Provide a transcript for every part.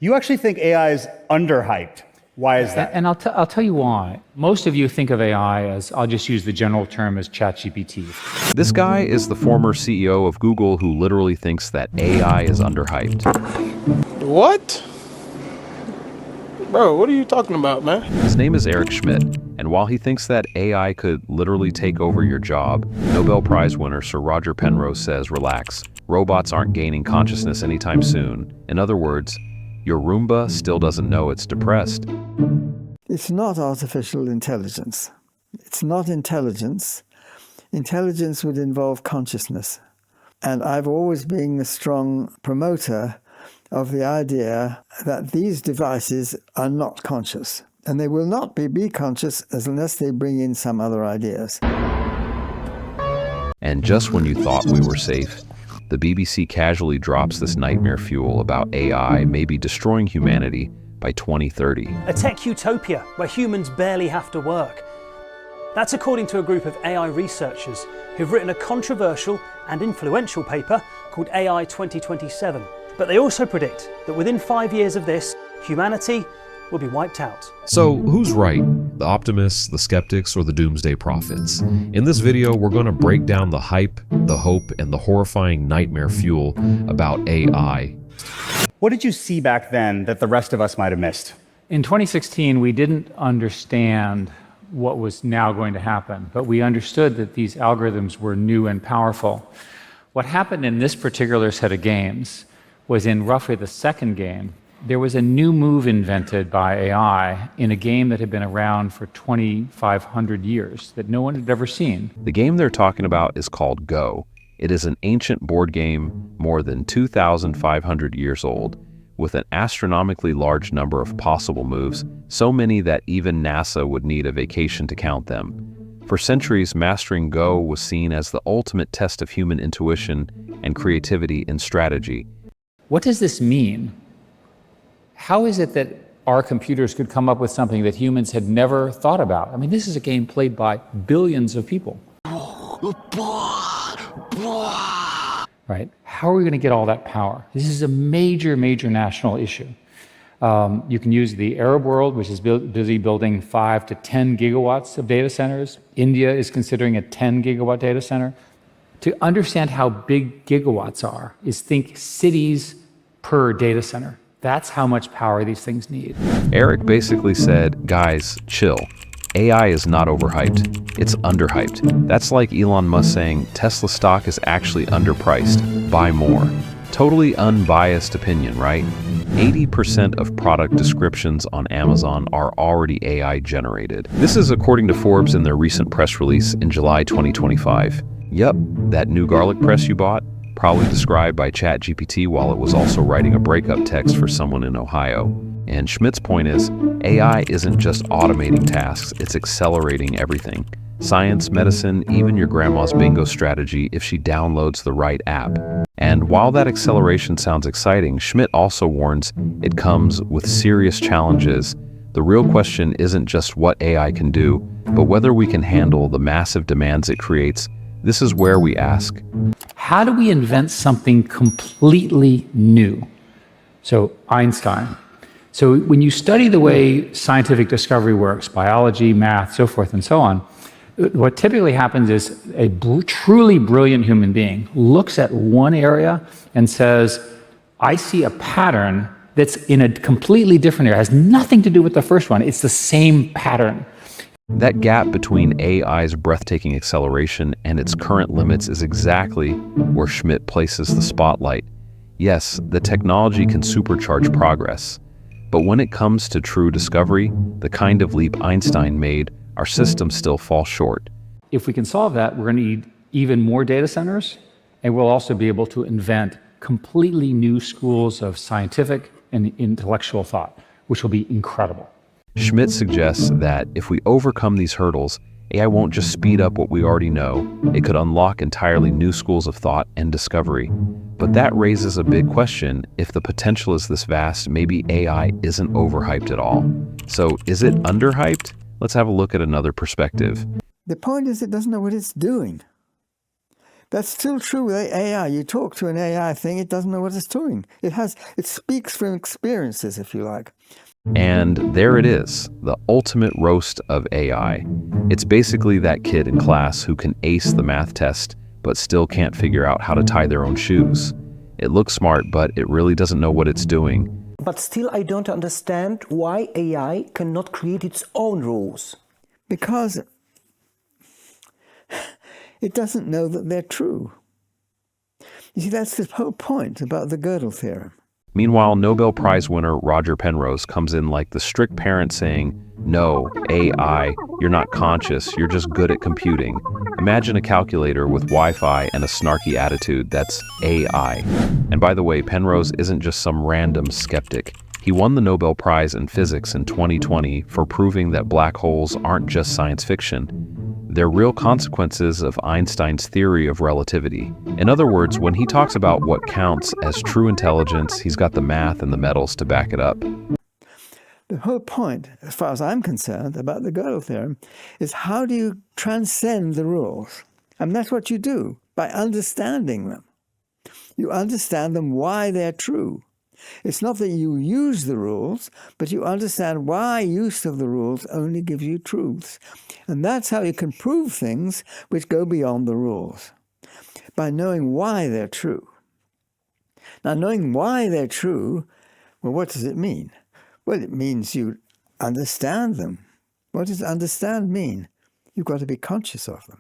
You actually think AI is underhyped. Why is that? And I'll tell you why. Most of you think of AI as, I'll just use the general term as ChatGPT. This guy is the former CEO of Google who literally thinks that AI is underhyped. What? Bro, what are you talking about, man? His name is Eric Schmidt, and while he thinks that AI could literally take over your job, Nobel Prize winner Sir Roger Penrose says, relax, robots aren't gaining consciousness anytime soon. In other words, your Roomba still doesn't know it's depressed. It's not artificial intelligence. It's not intelligence. Intelligence would involve consciousness. And I've always been a strong promoter of the idea that these devices are not conscious. And they will not be conscious unless they bring in some other ideas. And just when you thought we were safe, the BBC casually drops this nightmare fuel about AI maybe destroying humanity by 2030. A tech utopia where humans barely have to work. That's according to a group of AI researchers who've written a controversial and influential paper called AI 2027. But they also predict that within 5 years of this, humanity will be wiped out. So who's right? The optimists, the skeptics, or the doomsday prophets? In this video, we're going to break down the hype, the hope, and the horrifying nightmare fuel about AI. What did you see back then that the rest of us might have missed? In 2016, we didn't understand what was now going to happen, but we understood that these algorithms were new and powerful. What happened in this particular set of games was in roughly the second game, there was a new move invented by AI in a game that had been around for 2,500 years that no one had ever seen. The game they're talking about is called Go. It is an ancient board game more than 2,500 years old, with an astronomically large number of possible moves, so many that even NASA would need a vacation to count them. For centuries, mastering Go was seen as the ultimate test of human intuition and creativity in strategy. What does this mean? How is it that our computers could come up with something that humans had never thought about? I mean, this is a game played by billions of people. Right? How are we going to get all that power? This is a major, major national issue. You can use the Arab world, which is busy building 5 to 10 gigawatts of data centers. India is considering a 10 gigawatt data center. To understand how big gigawatts are is think cities per data center. That's how much power these things need. Eric basically said, guys, chill. AI is not overhyped, it's underhyped. That's like Elon Musk saying Tesla stock is actually underpriced, buy more. Totally unbiased opinion, right? 80% of product descriptions on Amazon are already AI generated. This is according to Forbes in their recent press release in July 2025. Yep, that new garlic press you bought, probably described by ChatGPT while it was also writing a breakup text for someone in Ohio. And Schmidt's point is, AI isn't just automating tasks, it's accelerating everything. Science, medicine, even your grandma's bingo strategy if she downloads the right app. And while that acceleration sounds exciting, Schmidt also warns it comes with serious challenges. The real question isn't just what AI can do, but whether we can handle the massive demands it creates. This is where we ask, how do we invent something completely new? So Einstein. So when you study the way scientific discovery works, biology, math, so forth and so on, what typically happens is a truly brilliant human being looks at one area and says, I see a pattern that's in a completely different area. It has nothing to do with the first one. It's the same pattern. That gap between AI's breathtaking acceleration and its current limits is exactly where Schmidt places the spotlight. Yes, the technology can supercharge progress, but when it comes to true discovery, the kind of leap Einstein made, our systems still fall short. If we can solve that, we're going to need even more data centers, and we'll also be able to invent completely new schools of scientific and intellectual thought, which will be incredible. Schmidt suggests that if we overcome these hurdles, AI won't just speed up what we already know, it could unlock entirely new schools of thought and discovery. But that raises a big question. If the potential is this vast, maybe AI isn't overhyped at all. So is it underhyped? Let's have a look at another perspective. The point is it doesn't know what it's doing. That's still true with AI. You talk to an AI thing, it doesn't know what it's doing. It speaks from experiences, if you like. And there it is, the ultimate roast of AI. It's basically that kid in class who can ace the math test, but still can't figure out how to tie their own shoes. It looks smart, but it really doesn't know what it's doing. But still, I don't understand why AI cannot create its own rules. Because it doesn't know that they're true. You see, that's the whole point about the Gödel theorem. Meanwhile, Nobel Prize winner Roger Penrose comes in like the strict parent saying, "No, AI, you're not conscious, you're just good at computing. Imagine a calculator with Wi-Fi and a snarky attitude, that's AI." And by the way, Penrose isn't just some random skeptic. He won the Nobel Prize in Physics in 2020 for proving that black holes aren't just science fiction. They're real consequences of Einstein's theory of relativity. In other words, when he talks about what counts as true intelligence, he's got the math and the metals to back it up. The whole point, as far as I'm concerned, about the Gödel theorem is how do you transcend the rules? And that's what you do, by understanding them. You understand them why they're true. It's not that you use the rules, but you understand why use of the rules only gives you truths. And that's how you can prove things which go beyond the rules, by knowing why they're true. Now, knowing why they're true, well, what does it mean? Well, it means you understand them. What does understand mean? You've got to be conscious of them.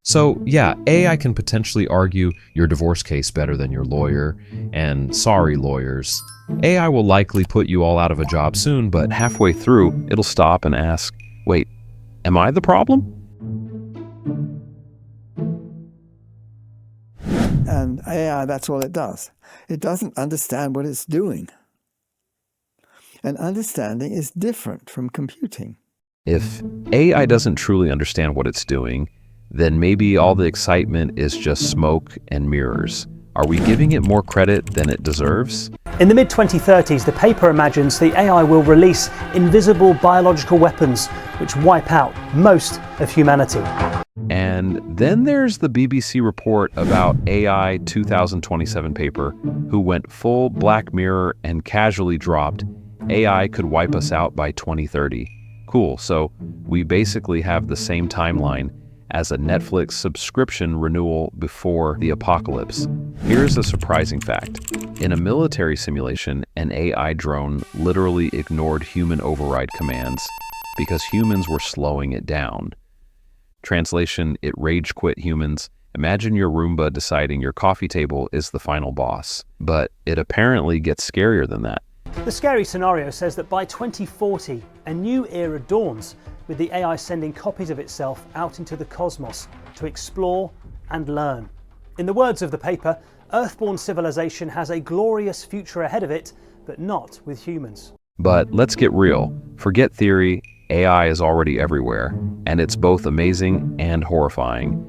So yeah, AI can potentially argue your divorce case better than your lawyer, and sorry lawyers. AI will likely put you all out of a job soon, but Halfway through, it'll stop and ask, "Wait, am I the problem?" And AI, that's all it does. It doesn't understand what it's doing. And understanding is different from computing. If AI doesn't truly understand what it's doing, then maybe all the excitement is just smoke and mirrors. Are we giving it more credit than it deserves? In the mid-2030s, the paper imagines the AI will release invisible biological weapons which wipe out most of humanity. And then there's the BBC report about AI 2027 paper, who went full Black Mirror and casually dropped, "AI could wipe us out by 2030. Cool, so we basically have the same timeline as a Netflix subscription renewal before the apocalypse. Here's a surprising fact. In a military simulation, an AI drone literally ignored human override commands because humans were slowing it down. Translation, it rage quit humans. Imagine your Roomba deciding your coffee table is the final boss. But it apparently gets scarier than that. The scary scenario says that by 2040, a new era dawns, with the AI sending copies of itself out into the cosmos to explore and learn. In the words of the paper, Earthborn civilization has a glorious future ahead of it, but not with humans. But let's get real. Forget theory, AI is already everywhere, and it's both amazing and horrifying.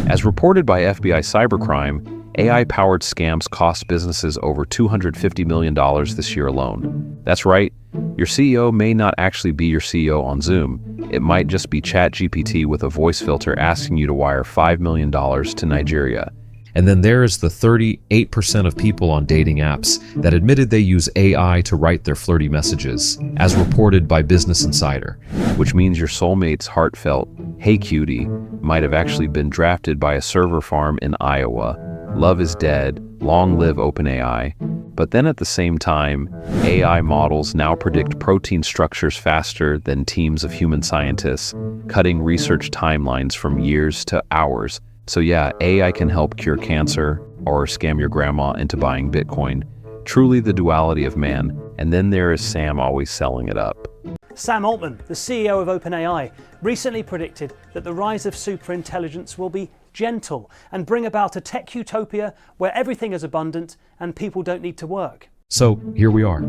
As reported by FBI Cybercrime, AI-powered scams cost businesses over $250 million this year alone. That's right, your CEO may not actually be your CEO on Zoom. It might just be ChatGPT with a voice filter asking you to wire $5 million to Nigeria. And then there is the 38% of people on dating apps that admitted they use AI to write their flirty messages, as reported by Business Insider. Which means your soulmate's heartfelt, "Hey cutie," might have actually been drafted by a server farm in Iowa. Love is dead, long live OpenAI. But then at the same time, AI models now predict protein structures faster than teams of human scientists, cutting research timelines from years to hours. So yeah, AI can help cure cancer or scam your grandma into buying Bitcoin. Truly the duality of man. And then there is Sam always selling it up. Sam Altman, the CEO of OpenAI, recently predicted that the rise of superintelligence will be gentle and bring about a tech utopia where everything is abundant and people don't need to work. So here we are.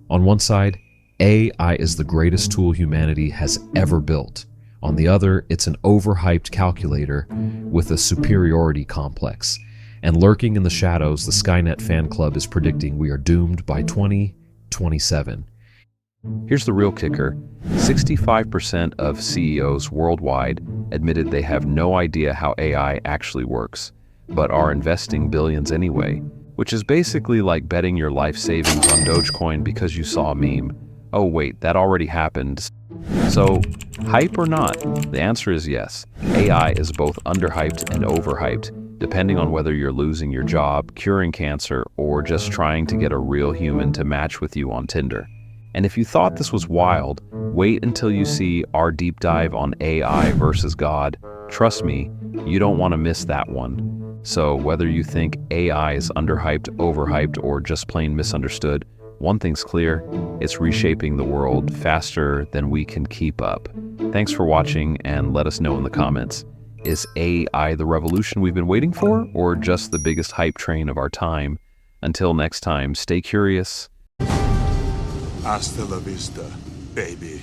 On one side, AI is the greatest tool humanity has ever built. On the other, it's an overhyped calculator with a superiority complex. And lurking in the shadows, the Skynet fan club is predicting we are doomed by 2027. Here's the real kicker. 65% of CEOs worldwide admitted they have no idea how AI actually works. but are investing billions anyway, which is basically like betting your life savings on Dogecoin because you saw a meme. Oh wait, that already happened. So, hype or not? The answer is yes. AI is both underhyped and overhyped, depending on whether you're losing your job, curing cancer, or just trying to get a real human to match with you on Tinder. And if you thought this was wild, wait until you see our deep dive on AI versus God. Trust me, you don't want to miss that one. So whether you think AI is underhyped, overhyped, or just plain misunderstood, one thing's clear, it's reshaping the world faster than we can keep up. Thanks for watching, and let us know in the comments. Is AI the revolution we've been waiting for, or just the biggest hype train of our time? Until next time, stay curious. Hasta la vista, baby.